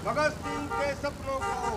भगत सिंह के सपनों को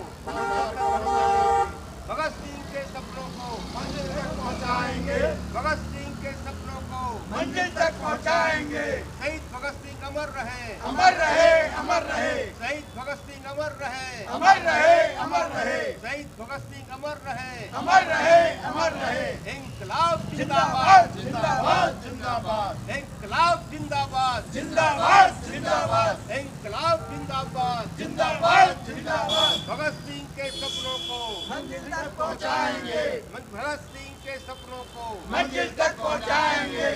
भगत सिंह के सपनों को मंजिल तक पहुंचाएंगे, भगत सिंह के सपनों को मंजिल तक पहुंचाएंगे। शहीद भगत सिंह अमर रहे, अमर रहे, अमर रहे, शहीद भगत सिंह अमर रहे, अमर रहे, अमर रहे, शहीद भगत सिंह अमर रहे, अमर रहे, अमर रहे। इंकलाब जिंदाबाद, जिंदाबाद, जिंदाबाद, जिंदाबाद, इंकलाब जिंदाबाद, जिंदाबाद, जिंदाबाद, इंकलाब जिंदाबाद, जिंदाबाद, जिंदाबाद। भगत सिंह के सपनों को मंजिल तक पहुंचाएंगे, भगत सिंह के सपनों को मंजिल तक पहुंचाएंगे।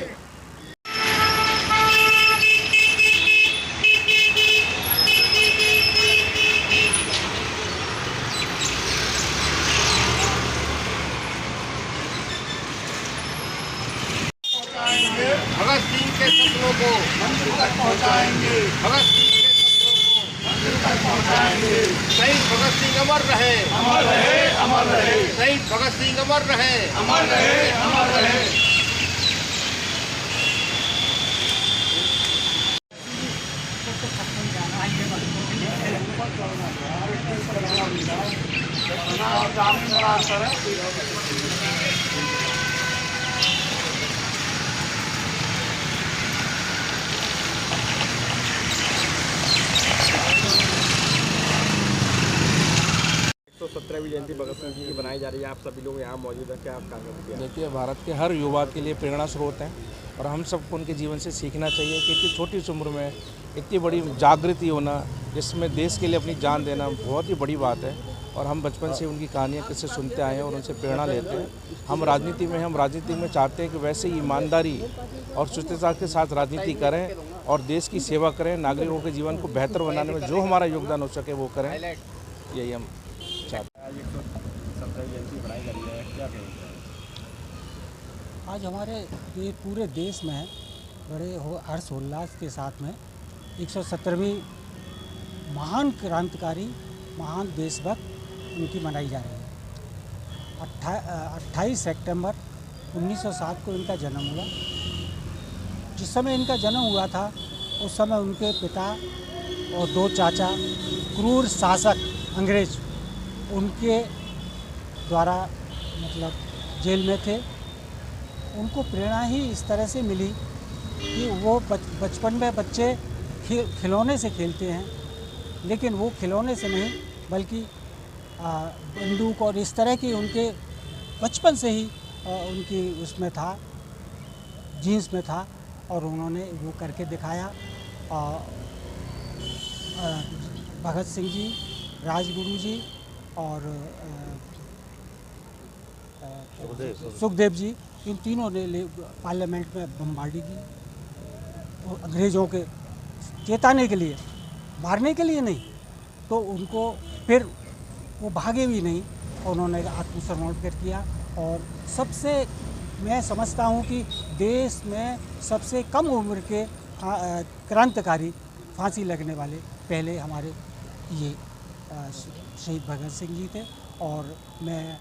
भगत सिंह के सपनों को मंजिल तक पहुंचाएंगे, भगत सिंह के सपनों को मंजिल तक पहुंचाएंगे। शहीद भगत सिंह अमर रहे, अमर रहे, अमर रहे, शहीद भगत सिंह अमर रहे, अमर रहे, अमर रहे। तो 17वीं जयंती भगत सिंह जी की बनाई जा रही है। आप सभी लोग यहाँ मौजूद हैं, क्या आप कहेंगे? देखिए, भारत के हर युवा के लिए प्रेरणा स्रोत हैं और हम सबको उनके जीवन से सीखना चाहिए कि इतनी छोटी सी उम्र में इतनी बड़ी जागृति होना, जिसमें देश के लिए अपनी जान देना बहुत ही बड़ी बात है। और हम बचपन से उनकी कहानियाँ किससे सुनते आए हैं और उनसे प्रेरणा लेते हैं। हम राजनीति में चाहते हैं कि वैसे ही ईमानदारी और शुचिता के साथ राजनीति करें और देश की सेवा करें, नागरिकों के जीवन को बेहतर बनाने में जो हमारा योगदान हो सके वो करें, यही हम चाहते हैं। आज 117वीं जयंती बनाई जा रही है, क्या कहेंगे? आज हमारे पूरे देश में बड़े हर्षोल्लास के साथ में 117वीं महान क्रांतिकारी, महान देशभक्त उनकी मनाई जा रही है। 28 सितंबर 1907 को इनका जन्म हुआ। जिस समय इनका जन्म हुआ था उस समय उनके पिता और 2 चाचा क्रूर शासक अंग्रेज उनके द्वारा जेल में थे। उनको प्रेरणा ही इस तरह से मिली कि वो बचपन में बच्चे खिलौने से खेलते हैं, लेकिन वो खिलौने से नहीं बल्कि बंदूक और इस तरह की उनके बचपन से ही उनकी उसमें था, जीन्स में था और उन्होंने वो करके दिखाया। भगत सिंह जी, राजगुरु जी और सुखदेव जी, इन तीनों ने पार्लियामेंट में बमबारी की, वो अंग्रेज़ों के चेताने के लिए, मारने के लिए नहीं। तो उनको फिर वो भागे भी नहीं, उन्होंने आत्मसमर्पण किया। और सबसे मैं समझता हूँ कि देश में सबसे कम उम्र के क्रांतिकारी फांसी लगने वाले पहले हमारे ये शहीद भगत सिंह जी थे। और मैं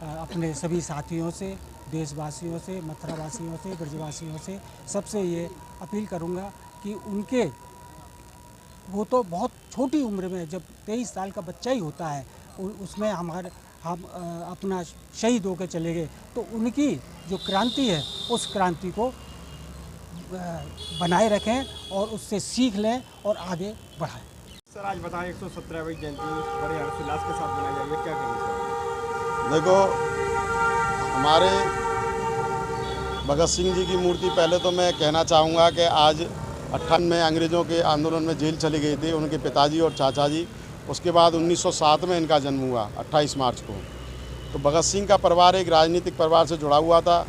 अपने सभी साथियों से, देशवासियों से, मथुरावासियों से, ब्रजवासियों से सबसे ये अपील करूँगा कि उनके, वो तो बहुत छोटी उम्र में, जब 23 साल का बच्चा ही होता है, उसमें हम अपना शहीद होकर चले गए, तो उनकी जो क्रांति है उस क्रांति को बनाए रखें और उससे सीख लें और आगे बढ़ाएं। सर, आज बताएं 117वीं जयंती बड़े हर्षोल्लास के साथ बनाई जा रही है, क्या कहेंगे सर? देखो, हमारे भगत सिंह जी की मूर्ति, पहले तो मैं कहना चाहूँगा कि आज 58 में अंग्रेज़ों के आंदोलन में जेल चले गए थे उनके पिताजी और चाचा जी। उसके बाद 1907 में इनका जन्म हुआ 28 मार्च को। तो भगत सिंह का परिवार एक राजनीतिक परिवार से जुड़ा हुआ था।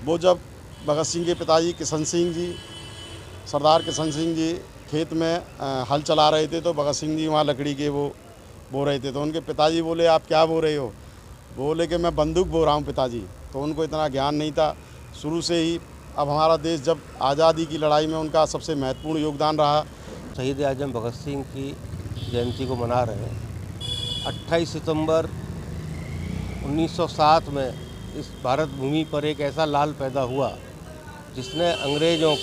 वो जब भगत सिंह के पिताजी किशन सिंह जी, सरदार किशन सिंह जी खेत में हल चला रहे थे, तो भगत सिंह जी वहाँ लकड़ी के वो बो रहे थे। तो उनके पिताजी बोले, आप क्या बो रहे हो? बोले कि मैं बंदूक बो रहा हूँ पिताजी। तो उनको इतना ज्ञान नहीं था शुरू से ही। अब हमारा देश जब आज़ादी की लड़ाई में उनका सबसे महत्वपूर्ण योगदान रहा। शहीद आजम भगत सिंह की जयंती को मना रहे हैं। 28 सितंबर 1907 में इस भारत भूमि पर एक ऐसा लाल पैदा हुआ जिसने अंग्रेज़ों